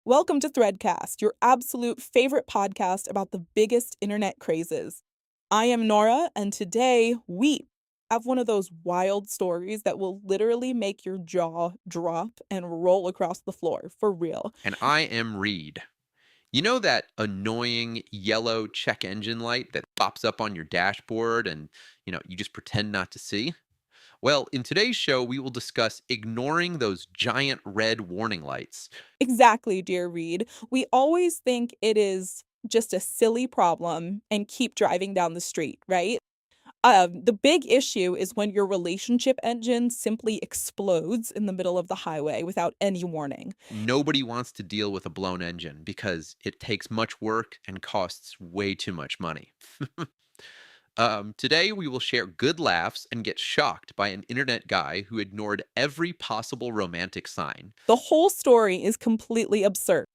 Welcome to ThreadCast, your absolute favorite podcast about the biggest internet crazes. I am Nora, and today we have one of those wild stories that will literally make your jaw drop and roll across the floor, for real. And I am Reed. You know that annoying yellow check engine light that pops up on your dashboard and, you just pretend not to see? Well, in today's show, we will discuss ignoring those giant red warning lights. Exactly, dear Reed. We always think it is just a silly problem and keep driving down the street, right? The big issue is when your relationship engine simply explodes in the middle of the highway without any warning. Nobody wants to deal with a blown engine because it takes much work and costs way too much money. Today, we will share good laughs and get shocked by an internet guy who ignored every possible romantic sign. The whole story is completely absurd.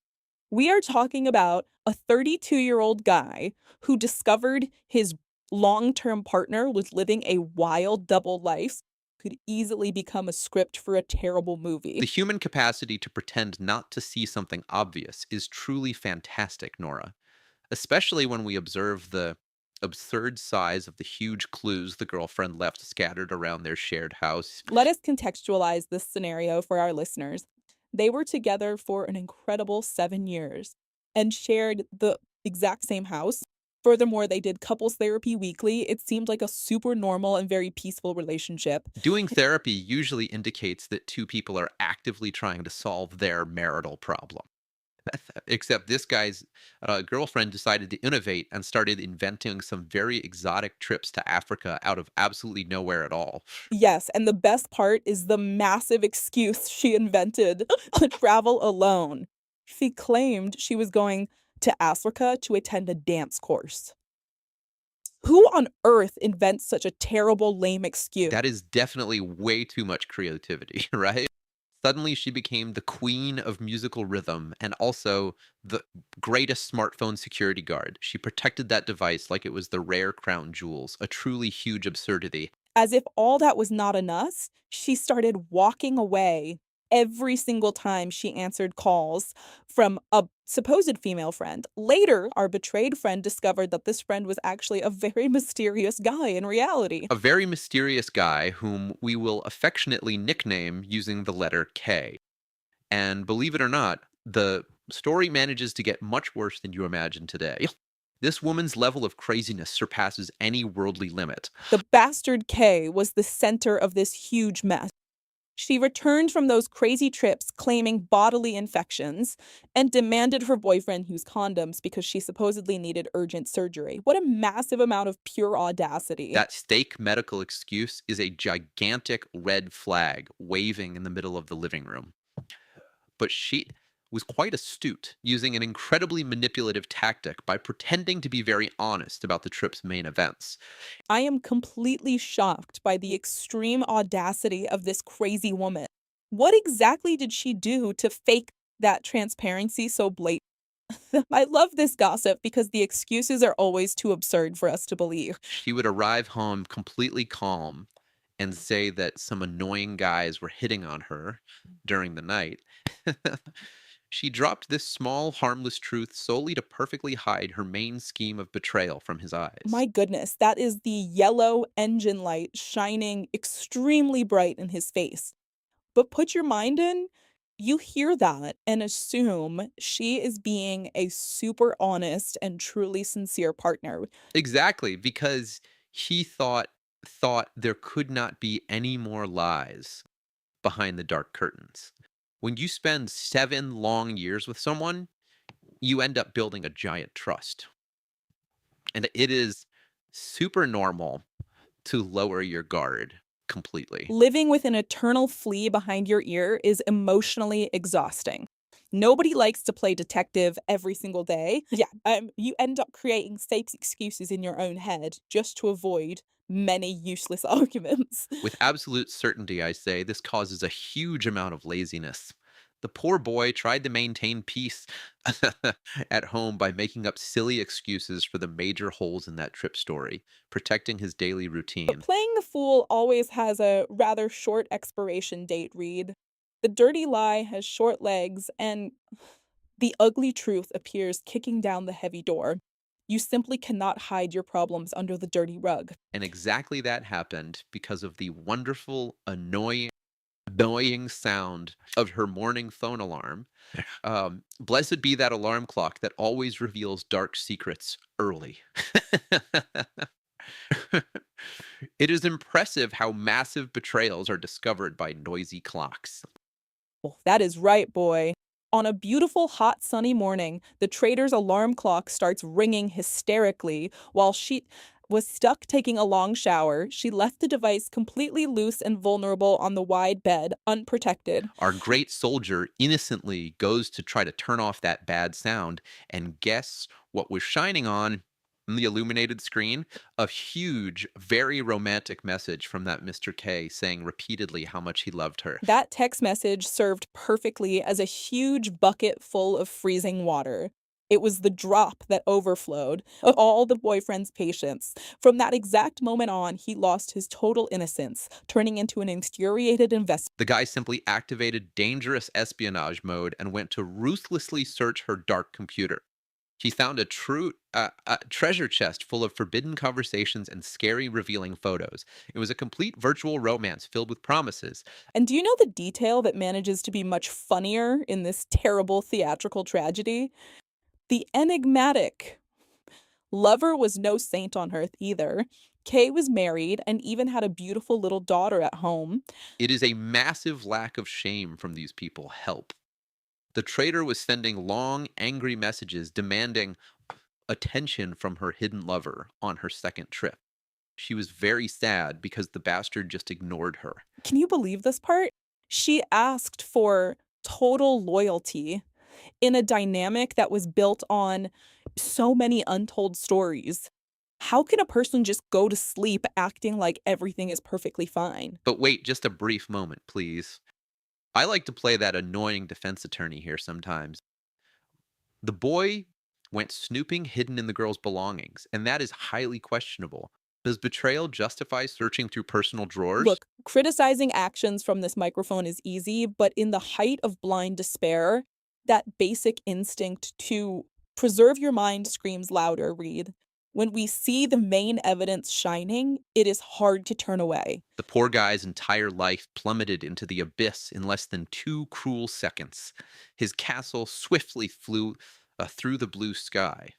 We are talking about a 32-year-old guy who discovered his long-term partner was living a wild double life, could easily become a script for a terrible movie. The human capacity to pretend not to see something obvious is truly fantastic, Nora, especially when we observe the absurd size of the huge clues the girlfriend left scattered around their shared house. Let us contextualize this scenario for our listeners. They were together for an incredible 7 years and shared the exact same house. Furthermore, they did couples therapy weekly. It seemed like a super normal and very peaceful relationship. Doing therapy usually indicates that two people are actively trying to solve their marital problem. Except this guy's girlfriend decided to innovate and started inventing some very exotic trips to Africa out of absolutely nowhere at all. Yes, and the best part is the massive excuse she invented to travel alone. She claimed she was going to Africa to attend a dance course. Who on earth invents such a terrible, lame excuse? That is definitely way too much creativity, right? Suddenly, she became the queen of musical rhythm and also the greatest smartphone security guard. She protected that device like it was the rare crown jewels, a truly huge absurdity. As if all that was not enough, she started walking away every single time she answered calls from a supposed female friend. Later, our betrayed friend discovered that this friend was actually a very mysterious guy in reality. A very mysterious guy whom we will affectionately nickname using the letter K. And believe it or not, the story manages to get much worse than you imagine today. This woman's level of craziness surpasses any worldly limit. The bastard K was the center of this huge mess. She returned from those crazy trips claiming bodily infections and demanded her boyfriend use condoms because she supposedly needed urgent surgery. What a massive amount of pure audacity. That fake medical excuse is a gigantic red flag waving in the middle of the living room. But she was quite astute, using an incredibly manipulative tactic by pretending to be very honest about the trip's main events. I am completely shocked by the extreme audacity of this crazy woman. What exactly did she do to fake that transparency so blatant? I love this gossip because the excuses are always too absurd for us to believe. She would arrive home completely calm and say that some annoying guys were hitting on her during the night. She dropped this small, harmless truth solely to perfectly hide her main scheme of betrayal from his eyes. My goodness, that is the yellow engine light shining extremely bright in his face. But put your mind in, you hear that and assume she is being a super honest and truly sincere partner. Exactly, because he thought there could not be any more lies behind the dark curtains. When you spend 7 long years with someone, you end up building a giant trust. And it is super normal to lower your guard completely. Living with an eternal flea behind your ear is emotionally exhausting. Nobody likes to play detective every single day. Yeah, you end up creating fake excuses in your own head just to avoid many useless arguments. With absolute certainty, I say, this causes a huge amount of laziness. The poor boy tried to maintain peace at home by making up silly excuses for the major holes in that trip story, protecting his daily But routine. playing the fool always has a rather short expiration date, Reed. The dirty lie has short legs, and The ugly truth appears kicking down the heavy door. You simply cannot hide your problems under the dirty rug. And exactly that happened because of the wonderful, annoying sound of her morning phone alarm. Blessed be that alarm clock that always reveals dark secrets early. It is impressive how massive betrayals are discovered by noisy clocks. Oh, that is right, boy. On a beautiful, hot, sunny morning, the trader's alarm clock starts ringing hysterically while she was stuck taking a long shower. She left the device completely loose and vulnerable on the wide bed, unprotected. Our great soldier innocently goes to try to turn off that bad sound, and guess what was shining on the illuminated screen? A huge, very romantic message from that Mr. K saying repeatedly how much he loved her. That text message served perfectly as a huge bucket full of freezing water. It was the drop that overflowed of all the boyfriend's patience. From that exact moment on, he lost his total innocence, turning into an infuriated investor. The guy simply activated dangerous espionage mode and went to ruthlessly search her dark computer. He found a treasure chest full of forbidden conversations and scary, revealing photos. It was a complete virtual romance filled with promises. And do you know the detail that manages to be much funnier in this terrible theatrical tragedy? The enigmatic lover was no saint on earth either. Kay was married and even had a beautiful little daughter at home. It is a massive lack of shame from these people. Help. The traitor was sending long, angry messages demanding attention from her hidden lover on her second trip. She was very sad because the bastard just ignored her. Can you believe this part? She asked for total loyalty in a dynamic that was built on so many untold stories. How can a person just go to sleep acting like everything is perfectly fine? But wait just a brief moment, please. I like to play that annoying defense attorney here sometimes. The boy went snooping hidden in the girl's belongings, and that is highly questionable. Does betrayal justify searching through personal drawers? Look, criticizing actions from this microphone is easy, but in the height of blind despair, that basic instinct to preserve your mind screams louder, Reed. When we see the main evidence shining, it is hard to turn away. The poor guy's entire life plummeted into the abyss in less than 2 cruel seconds. His castle swiftly flew through the blue sky.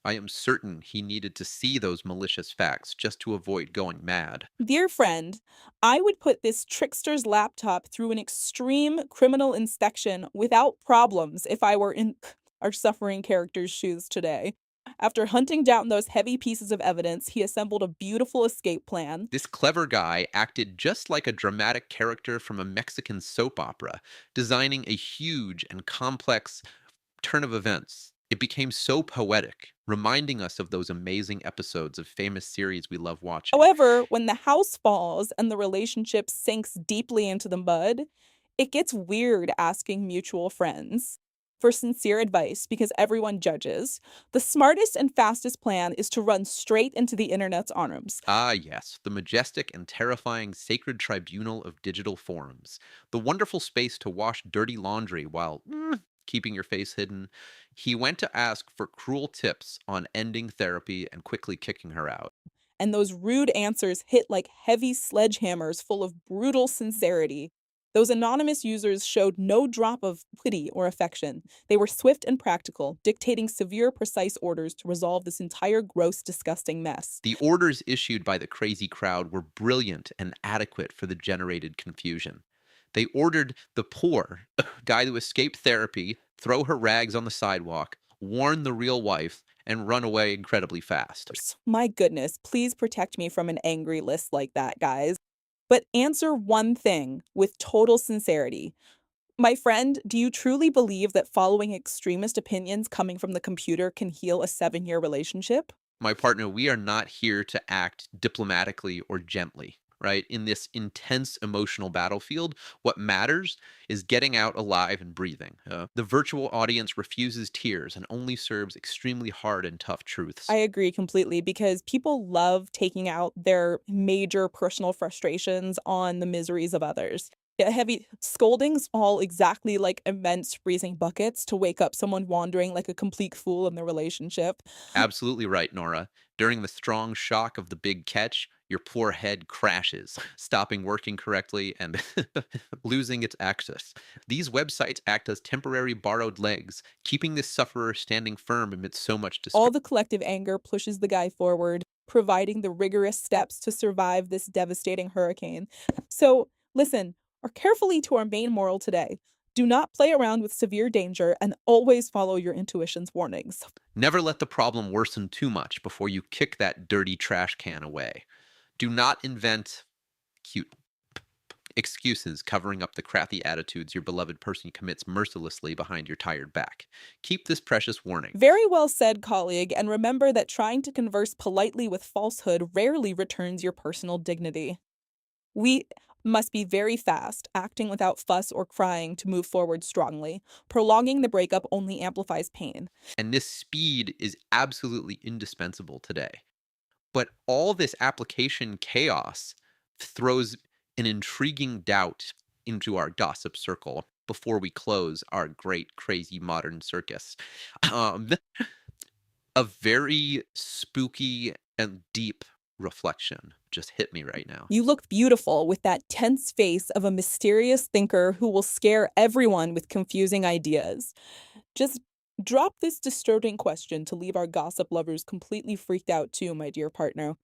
I am certain he needed to see those malicious facts just to avoid going mad. Dear friend, I would put this trickster's laptop through an extreme criminal inspection without problems if I were in our suffering character's shoes today. After hunting down those heavy pieces of evidence, he assembled a beautiful escape plan. This clever guy acted just like a dramatic character from a Mexican soap opera, designing a huge and complex turn of events. It became so poetic, reminding us of those amazing episodes of famous series we love watching. However, when the house falls and the relationship sinks deeply into the mud, it gets weird asking mutual friends for sincere advice because everyone judges. The smartest and fastest plan is to run straight into the internet's arms. Ah, yes, the majestic and terrifying sacred tribunal of digital forums. The wonderful space to wash dirty laundry while keeping your face hidden. He went to ask for cruel tips on ending therapy and quickly kicking her out. And those rude answers hit like heavy sledgehammers full of brutal sincerity. Those anonymous users showed no drop of pity or affection. They were swift and practical, dictating severe, precise orders to resolve this entire gross, disgusting mess. The orders issued by the crazy crowd were brilliant and adequate for the generated confusion. They ordered the poor guy to escape therapy, throw her rags on the sidewalk, warn the real wife, and run away incredibly fast. My goodness, please protect me from an angry list like that, guys. But answer one thing with total sincerity. My friend, do you truly believe that following extremist opinions coming from the computer can heal a 7-year relationship? My partner, we are not here to act diplomatically or gently, right? In this intense emotional battlefield, what matters is getting out alive and breathing. The virtual audience refuses tears and only serves extremely hard and tough truths. I agree completely because people love taking out their major personal frustrations on the miseries of others. Yeah, heavy scoldings, all exactly like immense freezing buckets to wake up someone wandering like a complete fool in the relationship. Absolutely right, Nora. During the strong shock of the big catch, your poor head crashes, stopping working correctly and losing its access. These websites act as temporary borrowed legs, keeping the sufferer standing firm amidst so much distress. All the collective anger pushes the guy forward, providing the rigorous steps to survive this devastating hurricane. So, listen, or carefully to our main moral today. Do not play around with severe danger and always follow your intuition's warnings. Never let the problem worsen too much before you kick that dirty trash can away. Do not invent cute excuses covering up the crappy attitudes your beloved person commits mercilessly behind your tired back. Keep this precious warning. Very well said, colleague, and remember that trying to converse politely with falsehood rarely returns your personal dignity. We must be very fast, acting without fuss or crying to move forward strongly. Prolonging the breakup only amplifies pain. And this speed is absolutely indispensable today. But all this application chaos throws an intriguing doubt into our gossip circle before we close our great, crazy modern circus. Um, a very spooky and deep reflection just hit me right now. You look beautiful with that tense face of a mysterious thinker who will scare everyone with confusing ideas. Just drop this disturbing question to leave our gossip lovers completely freaked out too, my dear partner.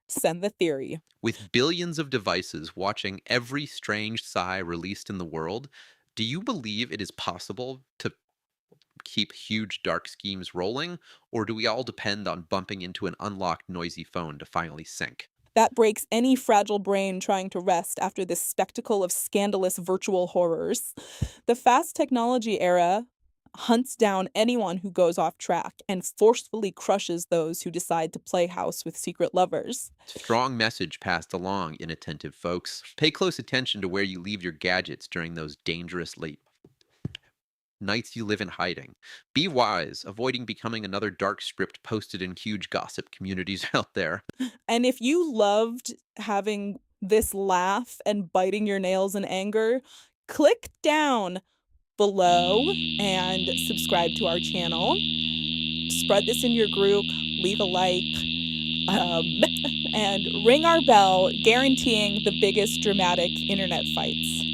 Send the theory. With billions of devices watching every strange sigh released in the world, do you believe it is possible to keep huge dark schemes rolling, or do we all depend on bumping into an unlocked noisy phone to finally sync? That breaks any fragile brain trying to rest after this spectacle of scandalous virtual horrors. The fast technology era hunts down anyone who goes off track and forcefully crushes those who decide to play house with secret lovers. Strong message passed along, inattentive folks. Pay close attention to where you leave your gadgets during those dangerous late nights you live in hiding. Be wise, avoiding becoming another dark script posted in huge gossip communities out there. And if you loved having this laugh and biting your nails in anger, click down below and subscribe to our channel. Spread this in your group, leave a like, um, and ring our bell, guaranteeing the biggest dramatic internet fights.